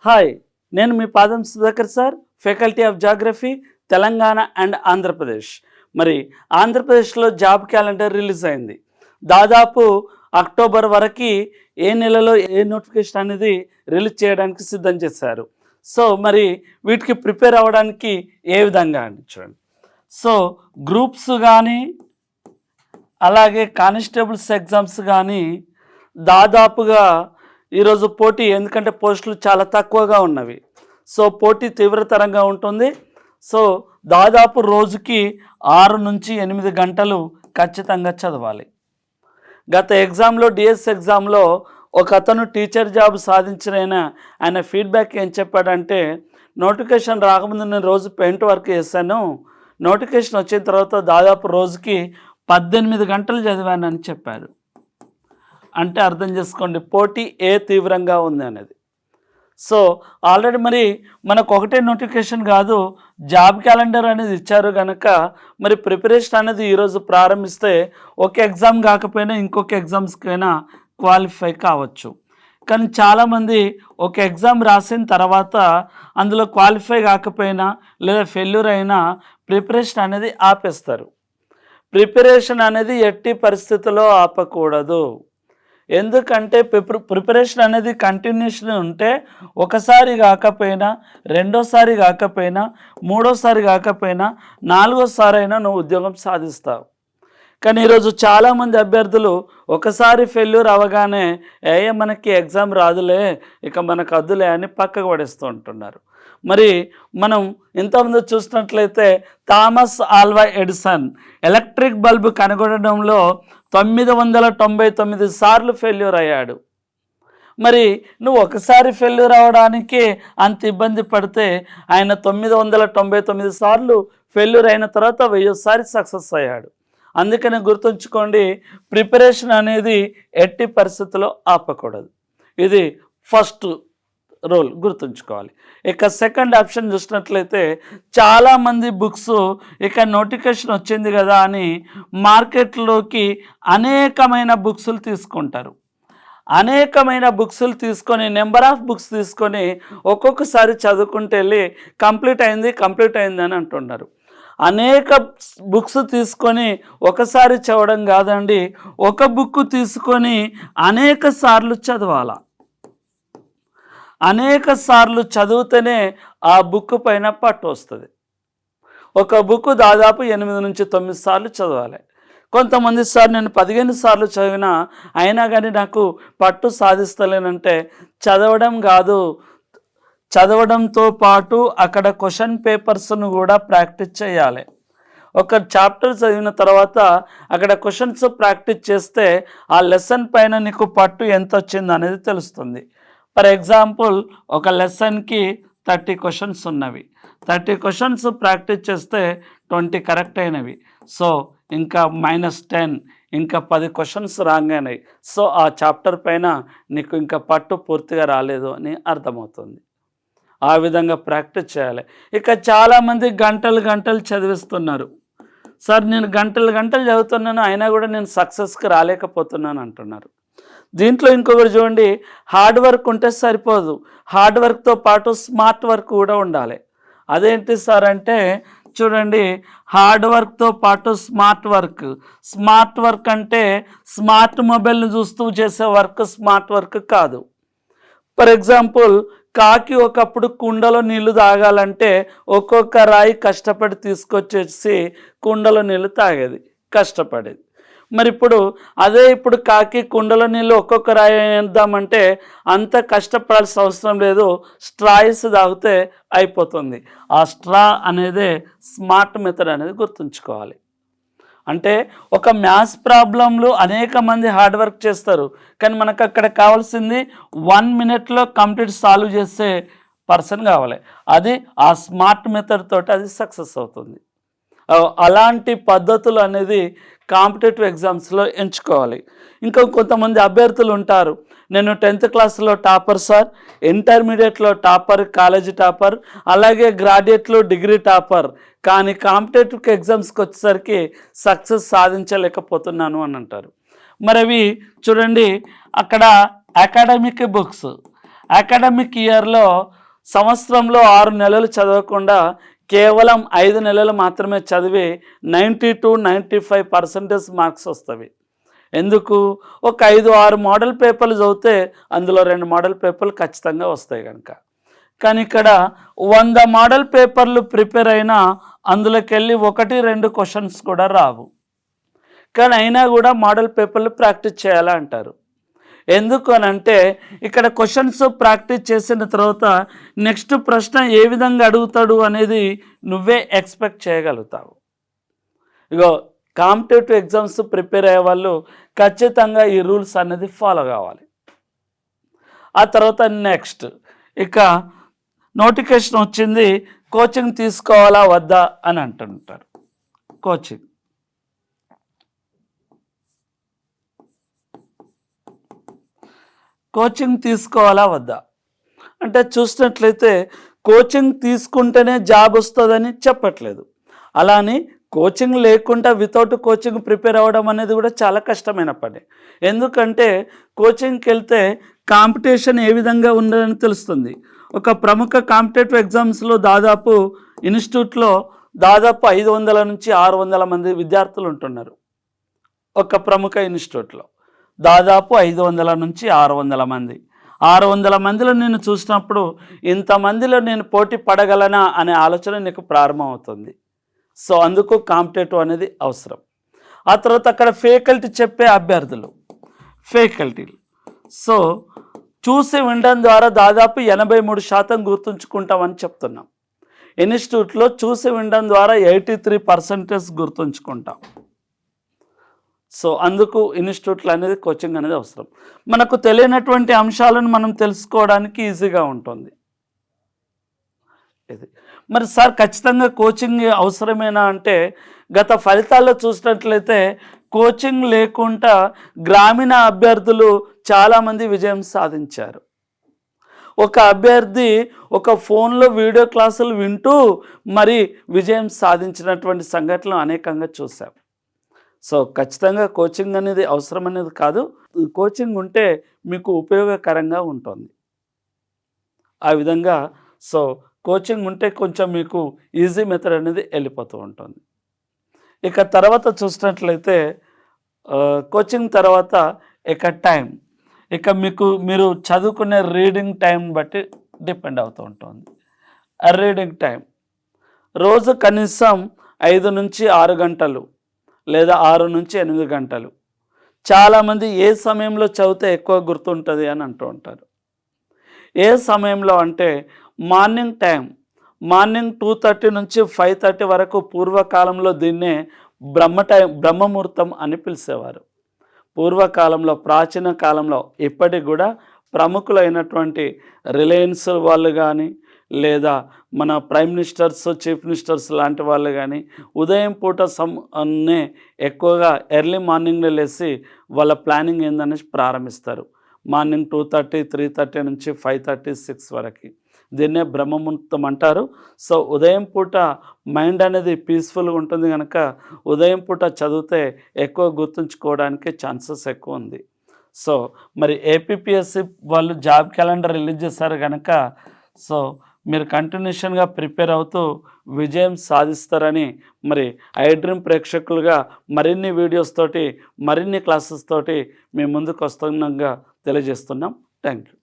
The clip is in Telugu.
హాయ్, నేను మీ పాదం Sudhakar sir, faculty of geography, Telangana and Andhra Pradesh. మరి ఆంధ్రప్రదేశ్లో జాబ్ క్యాలెండర్ రిలీజ్ అయింది. దాదాపు అక్టోబర్ వరకు ఏ నెలలో ఏ నోటిఫికేషన్ అనేది రిలీజ్ చేయడానికి సిద్ధం చేశారు. సో మరి వీటికి ప్రిపేర్ అవ్వడానికి ఏ విధంగా అండి చూడండి. సో గ్రూప్స్ కానీ అలాగే కానిస్టేబుల్స్ ఎగ్జామ్స్ కానీ దాదాపుగా ఈరోజు పోటీ, ఎందుకంటే పోస్టులు చాలా తక్కువగా ఉన్నవి. సో పోటీ తీవ్రతరంగా ఉంటుంది. సో దాదాపు రోజుకి 6 నుంచి 8 గంటలు ఖచ్చితంగా చదవాలి. గత ఎగ్జామ్లో డిఎస్ ఎగ్జామ్లో ఒక అతను టీచర్ జాబ్ సాధించిన ఆయన ఫీడ్బ్యాక్ ఏం చెప్పాడంటే, నోటిఫికేషన్ రాకముందు నేను రోజు పెయింట్ వర్క్ చేశాను, నోటిఫికేషన్ వచ్చిన తర్వాత దాదాపు రోజుకి 18 గంటలు చదివానని చెప్పారు. అంటే అర్థం చేసుకోండి పోటీ ఏ తీవ్రంగా ఉంది అనేది. సో ఆల్రెడీ మరి మనకు ఒకటే నోటిఫికేషన్ కాదు, జాబ్ క్యాలెండర్ అనేది ఇచ్చారు కనుక మరి ప్రిపరేషన్ అనేది ఈరోజు ప్రారంభిస్తే ఒక ఎగ్జామ్ కాకపోయినా ఇంకొక ఎగ్జామ్స్కైనా క్వాలిఫై కావచ్చు. కానీ చాలామంది ఒక ఎగ్జామ్ రాసిన తర్వాత అందులో క్వాలిఫై కాకపోయినా లేదా ఫెయిల్యూర్ అయినా ప్రిపరేషన్ అనేది ఆపేస్తారు. ప్రిపరేషన్ అనేది ఎట్టి పరిస్థితుల్లో ఆపకూడదు. ఎందుకంటే ప్రిపరేషన్ అనేది కంటిన్యూషన్ ఉంటే ఒకసారి కాకపోయినా, రెండోసారి కాకపోయినా, మూడోసారి కాకపోయినా, 4వసారి అయినా నువ్వు ఉద్యోగం సాధిస్తావు. కానీ ఈరోజు చాలామంది అభ్యర్థులు ఒకసారి ఫెయిల్యూర్ అవ్వగానే మనకి ఎగ్జామ్ రాదులే, ఇక మనకు అద్దులే అని పక్కకు పడేస్తూ ఉంటున్నారు. మరి మనం ఇంతకుముందు చూసినట్లయితే Thomas Alva Edison electric bulb కనుగొనడంలో 999 సార్లు ఫెయిల్యూర్ అయ్యాడు. మరి నువ్వు ఒకసారి ఫెయిల్యూర్ అవ్వడానికి అంత ఇబ్బంది పడితే ఆయన 999 సార్లు ఫెయిల్యూర్ అయిన తర్వాత 1000సారి సక్సెస్ అయ్యాడు. అందుకని గుర్తుంచుకోండి, ప్రిపరేషన్ అనేది ఎట్టి పరిస్థితుల్లో ఆపకూడదు. ఇది ఫస్ట్ రూల్ గుర్తుంచుకోవాలి. ఇక సెకండ్ ఆప్షన్ చూసినట్లయితే చాలామంది బుక్స్ ఇక నోటిఫికేషన్ వచ్చింది కదా అని మార్కెట్లోకి అనేకమైన బుక్స్లు తీసుకుంటారు. అనేకమైన బుక్స్లు తీసుకొని, నెంబర్ ఆఫ్ బుక్స్ తీసుకొని ఒక్కొక్కసారి చదువుకుంటూ వెళ్ళి కంప్లీట్ అయింది అని అంటున్నారు. అనేక బుక్స్ తీసుకొని ఒకసారి చదవడం కాదండి, ఒక బుక్ తీసుకొని అనేక సార్లు చదవాలా. అనేక సార్లు చదివితేనే ఆ బుక్ పైన పట్టు వస్తుంది. ఒక బుక్ దాదాపు 8 నుంచి 9 సార్లు చదవాలి. కొంతమంది సార్ నేను 15 సార్లు చదివినా అయినా కానీ నాకు పట్టు సాధిస్తలేనంటే చదవడం కాదు, చదవడంతో పాటు అక్కడ క్వశ్చన్ పేపర్స్ను కూడా ప్రాక్టీస్ చేయాలి. ఒక చాప్టర్ చదివిన తర్వాత అక్కడ క్వశ్చన్స్ ప్రాక్టీస్ చేస్తే ఆ లెసన్ పైన నీకు పట్టు ఎంత వచ్చింది అనేది తెలుస్తుంది. ఫర్ ఎగ్జాంపుల్ ఒక లెసన్కి 30 క్వశ్చన్స్ ఉన్నవి, 30 క్వశ్చన్స్ ప్రాక్టీస్ చేస్తే 20 కరెక్ట్ అయినవి. సో ఇంకా -10, ఇంకా 10 క్వశ్చన్స్ రాంగ్ అయినాయి. సో ఆ చాప్టర్ పైన నీకు ఇంకా పట్టు పూర్తిగా రాలేదు అని అర్థమవుతుంది. ఆ విధంగా ప్రాక్టీస్ చేయాలి. ఇక చాలామంది గంటలు చదివిస్తున్నారు. సార్ నేను గంటలు చదువుతున్నాను అయినా కూడా నేను సక్సెస్కి రాలేకపోతున్నాను అంటున్నారు. దీంట్లో ఇంకొకటి చూడండి, హార్డ్ వర్క్ ఉంటే సరిపోదు, హార్డ్ వర్క్తో పాటు స్మార్ట్ వర్క్ కూడా ఉండాలి. అదేంటి సార్ అంటే చూడండి, హార్డ్ వర్క్తో పాటు స్మార్ట్ వర్క్ అంటే స్మార్ట్ మొబైల్ని చూస్తూ చేసే వర్క్ స్మార్ట్ వర్క్ కాదు. ఫర్ ఎగ్జాంపుల్ కాకి ఒకప్పుడు కుండలో నీళ్లు తాగాలంటే ఒక్కొక్క రాయి కష్టపడి తీసుకొచ్చేసి కుండలో నీళ్లు తాగేది, కష్టపడేది. మరి ఇప్పుడు కాకి కుండలో నీళ్ళు ఒక్కొక్క రాయి వేద్దామంటే అంత కష్టపడాల్సిన అవసరం లేదు, స్ట్రాయిస్ తాగితే అయిపోతుంది. ఆ స్ట్రా అనేదే స్మార్ట్ మెథడ్ అనేది గుర్తుంచుకోవాలి. అంటే ఒక మ్యాథ్స్ ప్రాబ్లంలు అనేక మంది హార్డ్ వర్క్ చేస్తారు, కానీ మనకు అక్కడ కావాల్సింది 1 మినిట్లో కంప్లీట్ సాల్వ్ చేసే పర్సన్ కావాలి. అది ఆ స్మార్ట్ మెథడ్ తోటి అది సక్సెస్ అవుతుంది. అలాంటి పద్ధతులు అనేది కాంపిటేటివ్ ఎగ్జామ్స్లో ఎంచుకోవాలి. ఇంకా కొంతమంది అభ్యర్థులు ఉంటారు, నేను 10th క్లాస్లో టాపర్ సార్, ఇంటర్మీడియట్లో టాపర్, కాలేజీ టాపర్, అలాగే గ్రాడ్యుయేట్లో డిగ్రీ టాపర్, కానీ కాంపిటేటివ్ ఎగ్జామ్స్కి వచ్చేసరికి సక్సెస్ సాధించలేకపోతున్నాను అని అంటారు. మరి అవి చూడండి, అక్కడ అకాడమిక్ బుక్స్ అకాడమిక్ ఇయర్లో సంవత్సరంలో 6 నెలలు చదవకుండా కేవలం 5 నెలలు మాత్రమే చదివి 90-95% మార్క్స్ వస్తవి. ఎందుకు? ఒక 5-6 మోడల్ పేపర్లు చదివితే అందులో 2 మోడల్ పేపర్లు ఖచ్చితంగా వస్తాయి కనుక. కానీ ఇక్కడ 100 మోడల్ పేపర్లు ప్రిపేర్ అయినా అందులోకెళ్ళి 1-2 క్వశ్చన్స్ కూడా రావు. కానీ అయినా కూడా మోడల్ పేపర్లు ప్రాక్టీస్ చేయాలా అంటారు. ఎందుకు అనంటే ఇక్కడ క్వశ్చన్స్ ప్రాక్టీస్ చేసిన తర్వాత నెక్స్ట్ ప్రశ్న ఏ విధంగా అడుగుతాడు అనేది నువ్వే ఎక్స్పెక్ట్ చేయగలుగుతావు. ఇగో కాంపిటేటివ్ ఎగ్జామ్స్ ప్రిపేర్ అయ్యే వాళ్ళు ఖచ్చితంగా ఈ రూల్స్ అనేది ఫాలో కావాలి. ఆ తర్వాత నెక్స్ట్ ఇక నోటిఫికేషన్ వచ్చింది, కోచింగ్ తీసుకోవాలా వద్దా అని అంటుంటారు. కోచింగ్ తీసుకోవాలా వద్దా అంటే చూసినట్లయితే కోచింగ్ తీసుకుంటేనే జాబ్ వస్తుందని చెప్పట్లేదు. అలానే కోచింగ్ లేకుండా వితౌట్ కోచింగ్ ప్రిపేర్ అవ్వడం అనేది కూడా చాలా కష్టమైన పని. ఎందుకంటే కోచింగ్కి వెళ్తే కాంపిటీషన్ ఏ విధంగా ఉందని తెలుస్తుంది. ఒక ప్రముఖ కాంపిటేటివ్ ఎగ్జామ్స్లో దాదాపు ఇన్స్టిట్యూట్లో దాదాపు 500 నుంచి 600 మంది విద్యార్థులు ఉంటున్నారు. ఒక ప్రముఖ ఇన్స్టిట్యూట్లో దాదాపు 500 నుంచి 600 మంది. 600 మందిలో నేను చూసినప్పుడు ఇంతమందిలో నేను పోటీ పడగలనా అనే ఆలోచన నీకు ప్రారంభమవుతుంది. సో అందుకు కాంపిటేటివ్ అనేది అవసరం. ఆ తర్వాత అక్కడ ఫ్యాకల్టీ చెప్పే అభ్యర్థులు సో చూసి వినడం ద్వారా దాదాపు 83% గుర్తుంచుకుంటామని చెప్తున్నాం. ఇన్స్టిట్యూట్లో చూసి వినడం ద్వారా 83% గుర్తుంచుకుంటాం. సో అందుకు ఇన్స్టిట్యూట్లు అనేది కోచింగ్ అనేది అవసరం. మనకు తెలియనటువంటి అంశాలను మనం తెలుసుకోవడానికి ఈజీగా ఉంటుంది ఇది. మరి సార్ ఖచ్చితంగా కోచింగ్ అవసరమేనా అంటే గత ఫలితాల్లో చూసినట్లయితే కోచింగ్ లేకుండా గ్రామీణ అభ్యర్థులు చాలామంది విజయం సాధించారు. ఒక అభ్యర్థి ఒక ఫోన్లో వీడియో క్లాసులు వింటూ మరి విజయం సాధించినటువంటి సంఘటనలు అనేకంగా చూసాం. సో ఖచ్చితంగా కోచింగ్ అనేది అవసరం అనేది కాదు, కోచింగ్ ఉంటే మీకు ఉపయోగకరంగా ఉంటుంది. ఆ విధంగా సో కోచింగ్ ఉంటే కొంచెం మీకు ఈజీ మెథడ్ అనేది వెళ్ళిపోతూ ఉంటుంది. ఇక తర్వాత చూసినట్లయితే కోచింగ్ తర్వాత ఇక టైం, ఇక మీరు చదువుకునే రీడింగ్ టైం బట్టి డిపెండ్ అవుతూ ఉంటుంది. ఆ రీడింగ్ టైం రోజు కనీసం 5 నుంచి 6 గంటలు లేదా 6 నుంచి 8 గంటలు. చాలామంది ఏ సమయంలో చదివితే ఎక్కువ గుర్తుంటుంది అని అంటూ ఉంటారు. ఏ సమయంలో అంటే మార్నింగ్ టైం, మార్నింగ్ 2:30 నుంచి 5:30 వరకు పూర్వకాలంలో దీన్నే బ్రహ్మముహూర్తం అని పిలిచేవారు. పూర్వకాలంలో ప్రాచీన కాలంలో ఇప్పటికి కూడా ప్రముఖులైనటువంటి రిలయన్స్ వాళ్ళు కానీ లేదా మన ప్రైమ్ మినిస్టర్స్, చీఫ్ మినిస్టర్స్ లాంటి వాళ్ళు కానీ ఉదయం పూట ఎక్కువగా ఎర్లీ మార్నింగ్లో లేసి వాళ్ళ ప్లానింగ్ ఏందనేసి ప్రారంభిస్తారు. మార్నింగ్ 2:30, 3:30 నుంచి 5:30, 6 వరకు దీన్నే బ్రహ్మముహూర్తం అంటారు. సో ఉదయం పూట మైండ్ అనేది పీస్ఫుల్గా ఉంటుంది కనుక ఉదయం పూట చదివితే ఎక్కువ గుర్తుంచుకోవడానికి ఛాన్సెస్ ఎక్కువ ఉంది. సో మరి ఏపీపీఎస్సీ వాళ్ళు జాబ్ క్యాలెండర్ రిలీజ్ చేశారు కనుక సో మీరు కంటిన్యూషన్గా ప్రిపేర్ అవుతూ విజయం సాధిస్తారని మరి ఐ డ్రీమ్ ప్రేక్షకులుగా మరిన్ని వీడియోస్ తోటి మరిన్ని క్లాసెస్ తోటి మీ ముందుకు వస్తున్నగా తెలియజేస్తున్నాం. Thank you.